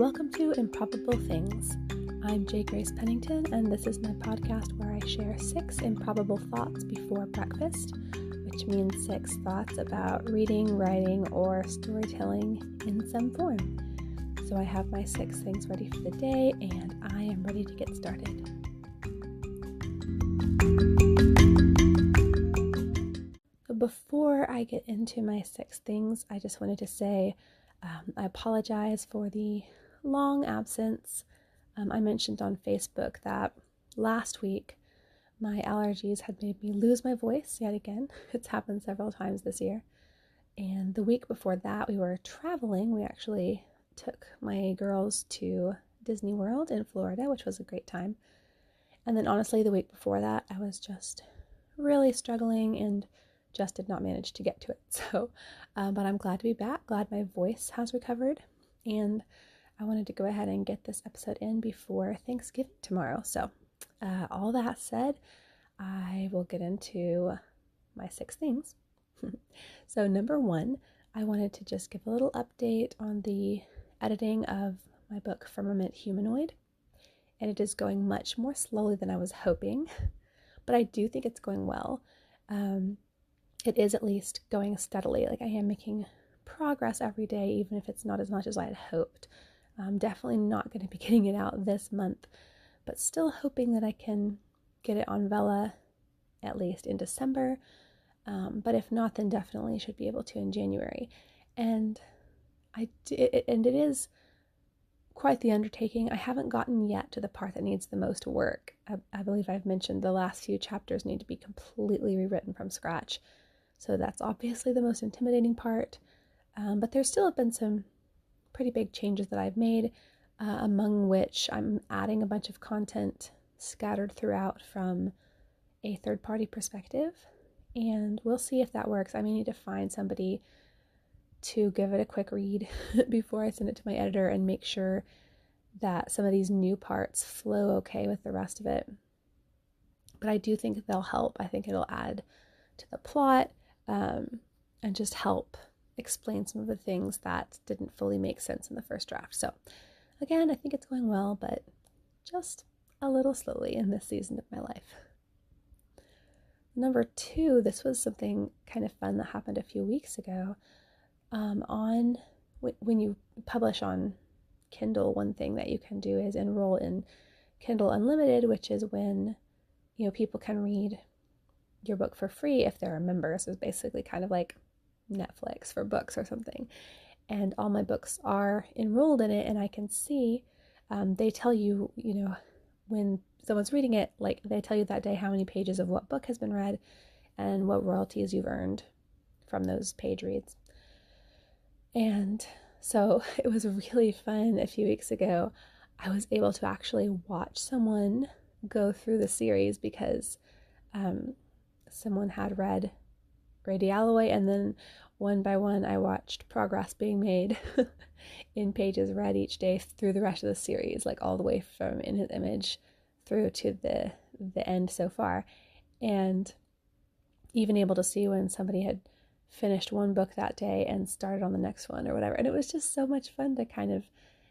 Welcome to Improbable Things. I'm J. Grace Pennington, and this is my podcast where I share 6 improbable thoughts before breakfast, which means 6 thoughts about reading, writing, or storytelling in some form. So I have my 6 things ready for the day, and I am ready to get started. Before I get into my 6 things, I just wanted to say I apologize for the long absence. I mentioned on Facebook that last week my allergies had made me lose my voice yet again. It's happened several times this year. And the week before that, we were traveling. We actually took my girls to Disney World in Florida, which was a great time. And then honestly, the week before that, I was just really struggling and just did not manage to get to it. So, but I'm glad to be back, glad my voice has recovered, and I wanted to go ahead and get this episode in before Thanksgiving tomorrow. So, all that said, I will get into my 6 things. So number 1, I wanted to just give a little update on the editing of my book, Firmament Humanoid, and it is going much more slowly than I was hoping, but I do think it's going well. It is at least going steadily. Like, I am making progress every day, even if it's not as much as I had hoped. I'm definitely not going to be getting it out this month, but still hoping that I can get it on Vella at least in December. But if not, then definitely should be able to in January. And it is quite the undertaking. I haven't gotten yet to the part that needs the most work. I believe I've mentioned the last few chapters need to be completely rewritten from scratch. So that's obviously the most intimidating part. But there still have been some pretty big changes that I've made, among which I'm adding a bunch of content scattered throughout from a third-party perspective. And we'll see if that works. I may need to find somebody to give it a quick read before I send it to my editor and make sure that some of these new parts flow okay with the rest of it. But I do think they'll help. I think it'll add to the plot and just help explain some of the things that didn't fully make sense in the first draft. So again, I think it's going well, but just a little slowly in this season of my life. Number 2, this was something kind of fun that happened a few weeks ago. When you publish on Kindle, one thing that you can do is enroll in Kindle Unlimited, which is when people can read your book for free if they're a member. So it's basically kind of like Netflix for books or something. And all my books are enrolled in it, and I can see they tell you, when someone's reading it, like they tell you that day how many pages of what book has been read and what royalties you've earned from those page reads. And so it was really fun a few weeks ago. I was able to actually watch someone go through the series because someone had read Grady Alloway, and then one by one I watched progress being made in pages read each day through the rest of the series, like all the way from In His Image through to the end so far. And even able to see when somebody had finished one book that day and started on the next one or whatever. And it was just so much fun to kind of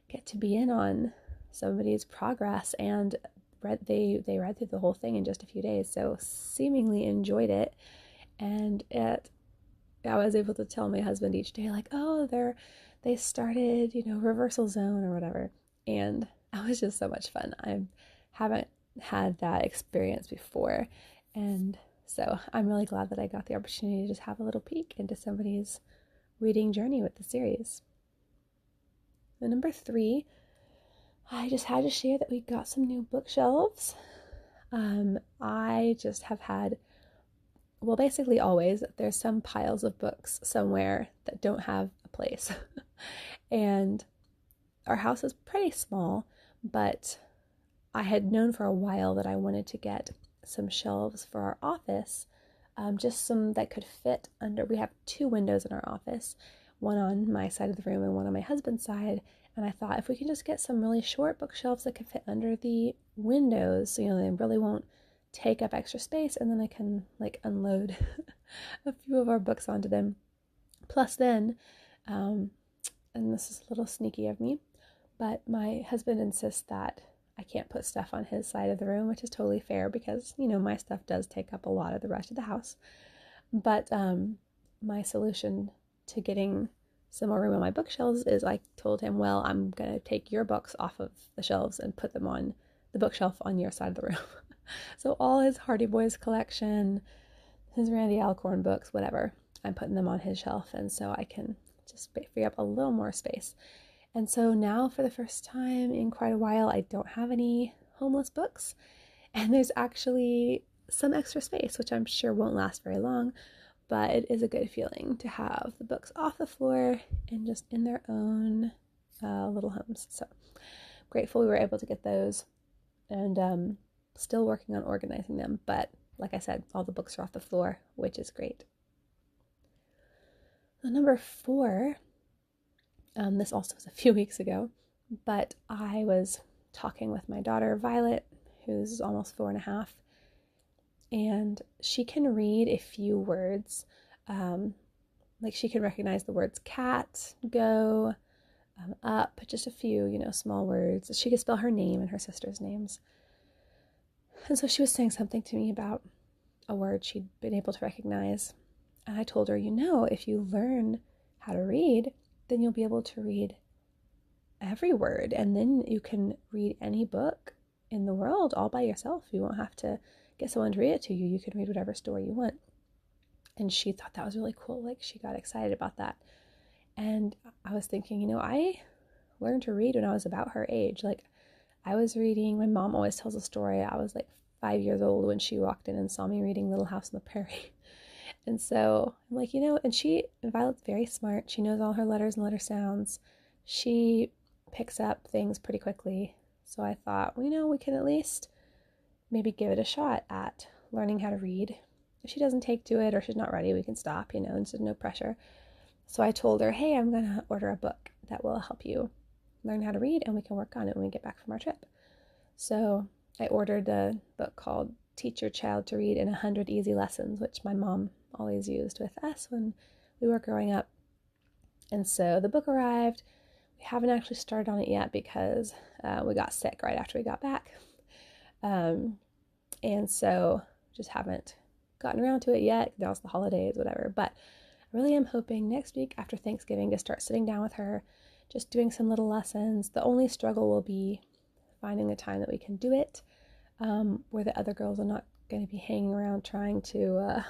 get to be in on somebody's progress, and they read through the whole thing in just a few days, so seemingly enjoyed it. And I was able to tell my husband each day, like, oh, they started, Reversal Zone or whatever. And it was just so much fun. I haven't had that experience before. And so I'm really glad that I got the opportunity to just have a little peek into somebody's reading journey with the series. And number 3, I just had to share that we got some new bookshelves. I just have had, well, basically always, there's some piles of books somewhere that don't have a place. And our house is pretty small, but I had known for a while that I wanted to get some shelves for our office, just some that could fit under. We have 2 windows in our office, one on my side of the room and one on my husband's side. And I thought, if we can just get some really short bookshelves that can fit under the windows, they really won't take up extra space, and then I can unload a few of our books onto them. Plus then, and this is a little sneaky of me, But my husband insists that I can't put stuff on his side of the room, which is totally fair because, my stuff does take up a lot of the rest of the house. But my solution to getting some more room on my bookshelves is I told him, well, I'm going to take your books off of the shelves and put them on the bookshelf on your side of the room. So all his Hardy Boys collection, his Randy Alcorn books, whatever, I'm putting them on his shelf. And so I can just free up a little more space. And so now for the first time in quite a while, I don't have any homeless books. And there's actually some extra space, which I'm sure won't last very long. But it is a good feeling to have the books off the floor and just in their own little homes. So grateful we were able to get those, and still working on organizing them. But like I said, all the books are off the floor, which is great. Number 4, this also was a few weeks ago, but I was talking with my daughter, Violet, who's almost 4.5, and she can read a few words. Like she can recognize the words cat, go, up, just a few, small words. She could spell her name and her sister's names. And so she was saying something to me about a word she'd been able to recognize. And I told her, if you learn how to read, then you'll be able to read every word. And then you can read any book in the world all by yourself. You won't have to get someone to read it to you. You can read whatever story you want. And she thought that was really cool. Like she got excited about that. And I was thinking, I learned to read when I was about her age. Like I was reading, my mom always tells a story. I was like 5 years old when she walked in and saw me reading Little House on the Prairie. And so I'm like, and Violet's very smart. She knows all her letters and letter sounds. She picks up things pretty quickly. So I thought, we can at least maybe give it a shot at learning how to read. If she doesn't take to it or she's not ready, we can stop, and there's no pressure. So I told her, hey, I'm going to order a book that will help you learn how to read, and we can work on it when we get back from our trip. So I ordered a book called Teach Your Child to Read in 100 Easy Lessons, which my mom always used with us when we were growing up. And so the book arrived. We haven't actually started on it yet because we got sick right after we got back. And so just haven't gotten around to it yet. That was the holidays, whatever. But I really am hoping next week after Thanksgiving to start sitting down with her, just doing some little lessons. The only struggle will be finding the time that we can do it, where the other girls are not going to be hanging around trying to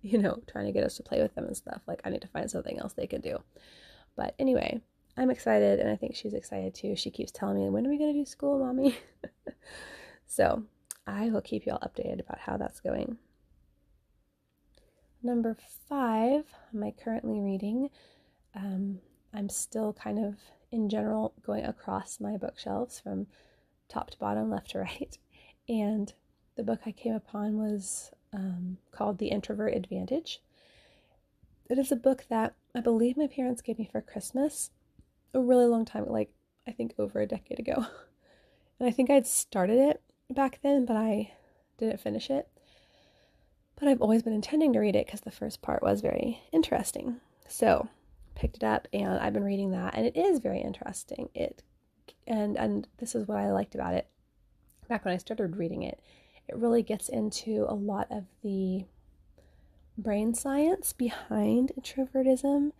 get us to play with them and stuff. Like I need to find something else they can do. But anyway, I'm excited, and I think she's excited too. She keeps telling me, when are we going to do school, Mommy? So I will keep you all updated about how that's going. Number 5, am I currently reading? I'm still kind of, in general, going across my bookshelves from top to bottom, left to right. And the book I came upon was called The Introvert Advantage. It is a book that I believe my parents gave me for Christmas a really long time, like I think over a decade ago. And I think I'd started it back then, but I didn't finish it. But I've always been intending to read it because the first part was very interesting. So picked it up and I've been reading that, and it is very interesting. And this is what I liked about it. Back when I started reading it, it really gets into a lot of the brain science behind introvertism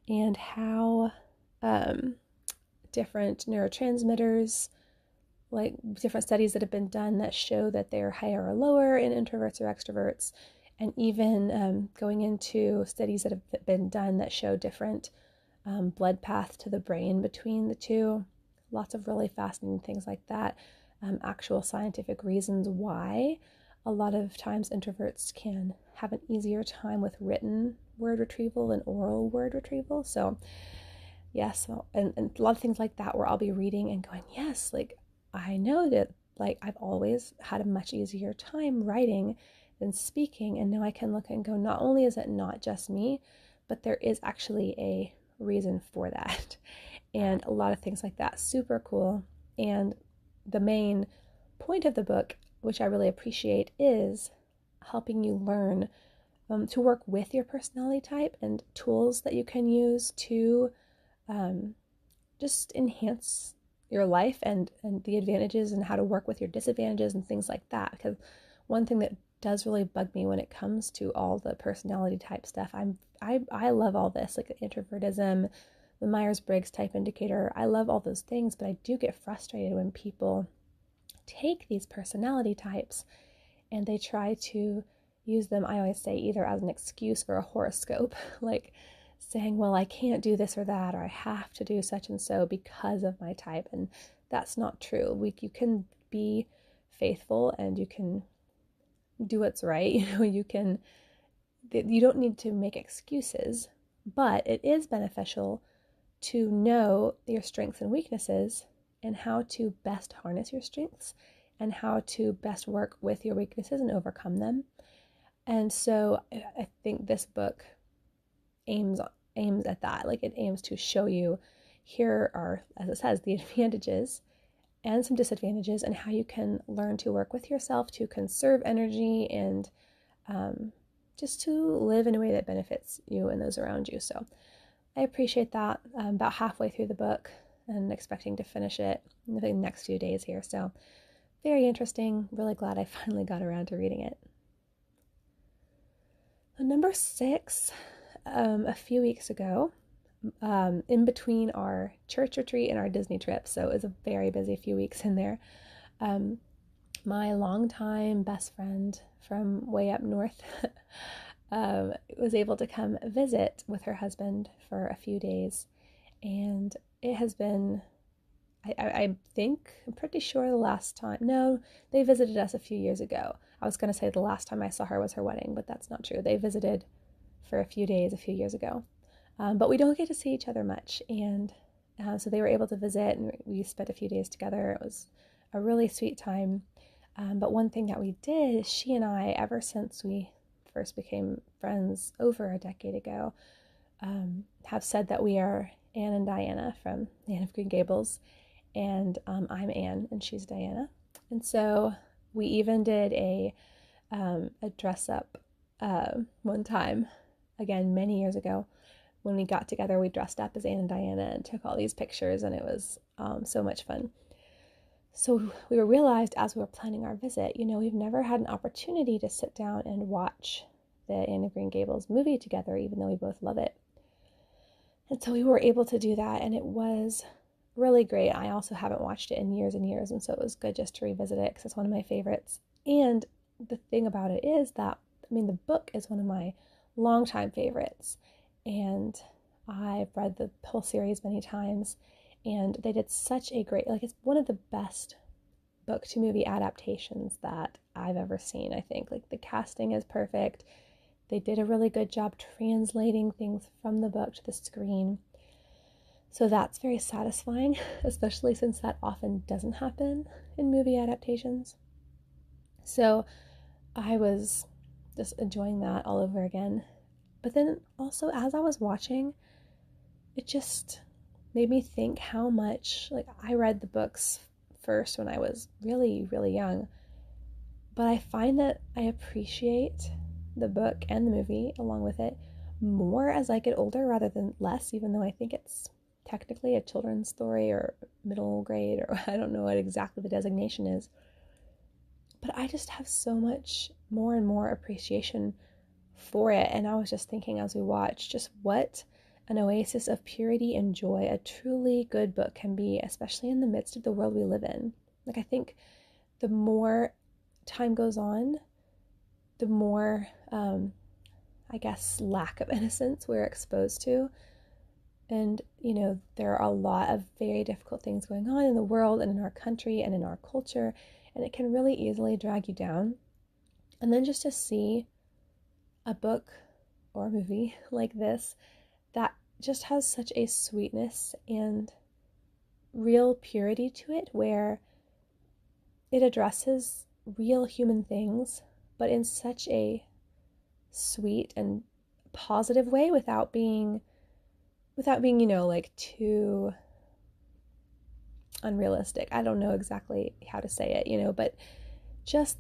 and how different neurotransmitters, like different studies that have been done that show that they're higher or lower in introverts or extroverts, and even going into studies that have been done that show different blood paths to the brain between the two. Lots of really fascinating things like that. Actual scientific reasons why a lot of times introverts can have an easier time with written word retrieval than oral word retrieval. So yes, and a lot of things like that where I'll be reading and going, yes, like I know that like I've always had a much easier time writing than speaking, and now I can look and go, not only is it not just me, but there is actually a reason for that. And a lot of things like that. Super cool. And the main point of the book, which I really appreciate, is helping you learn to work with your personality type and tools that you can use to just enhance your life and the advantages and how to work with your disadvantages and things like that. Because one thing that does really bug me when it comes to all the personality type stuff, I love all this, like introvertism, the Myers-Briggs type indicator. I love all those things, but I do get frustrated when people take these personality types and they try to use them, I always say, either as an excuse for a horoscope, like saying, well, I can't do this or that, or I have to do such and so because of my type. And that's not true. You can be faithful and you can do what's right. You don't need to make excuses, but it is beneficial to know your strengths and weaknesses and how to best harness your strengths and how to best work with your weaknesses and overcome them. And so I think this book aims at that. Like, it aims to show you, here are, as it says, the advantages and some disadvantages, and how you can learn to work with yourself to conserve energy and just to live in a way that benefits you and those around you. So I appreciate that. I'm about halfway through the book and expecting to finish it in the next few days here. So very interesting. Really glad I finally got around to reading it. Number 6, a few weeks ago, in between our church retreat and our Disney trip, so it was a very busy few weeks in there, my longtime best friend from way up north was able to come visit with her husband for a few days, and it has been, I think, I'm pretty sure the last time, no, they visited us a few years ago. I was going to say the last time I saw her was her wedding, but that's not true. They visited for a few days a few years ago. But we don't get to see each other much. And so they were able to visit, and we spent a few days together. It was a really sweet time. But one thing that we did is she and I, ever since we first became friends over a decade ago, have said that we are Anne and Diana from Anne of Green Gables. And I'm Anne and she's Diana. And so we even did a dress up one time, again, many years ago. When we got together, we dressed up as Anne and Diana and took all these pictures, and it was so much fun. So we realized as we were planning our visit, we've never had an opportunity to sit down and watch the Anne of Green Gables movie together, even though we both love it. And so we were able to do that, and it was really great. I also haven't watched it in years and years, and so it was good just to revisit it because it's one of my favorites. And the thing about it is that, the book is one of my longtime favorites, and I've read the whole series many times, and they did such a great, it's one of the best book to movie adaptations that I've ever seen. I think, the casting is perfect. They did a really good job translating things from the book to the screen. So that's very satisfying, especially since that often doesn't happen in movie adaptations. So I was just enjoying that all over again. But then also, as I was watching, it just made me think how much, I read the books first when I was really, really young. But I find that I appreciate the book and the movie along with it more as I get older rather than less, even though I think it's technically a children's story or middle grade, or I don't know what exactly the designation is. But I just have so much more and more appreciation for it. And I was just thinking as we watched just what an oasis of purity and joy a truly good book can be, especially in the midst of the world we live in. I think the more time goes on, the more, lack of innocence we're exposed to. And, there are a lot of very difficult things going on in the world and in our country and in our culture, and it can really easily drag you down. And then just to see a book or a movie like this that just has such a sweetness and real purity to it, where it addresses real human things, but in such a sweet and positive way without being too unrealistic. I don't know exactly how to say it, but just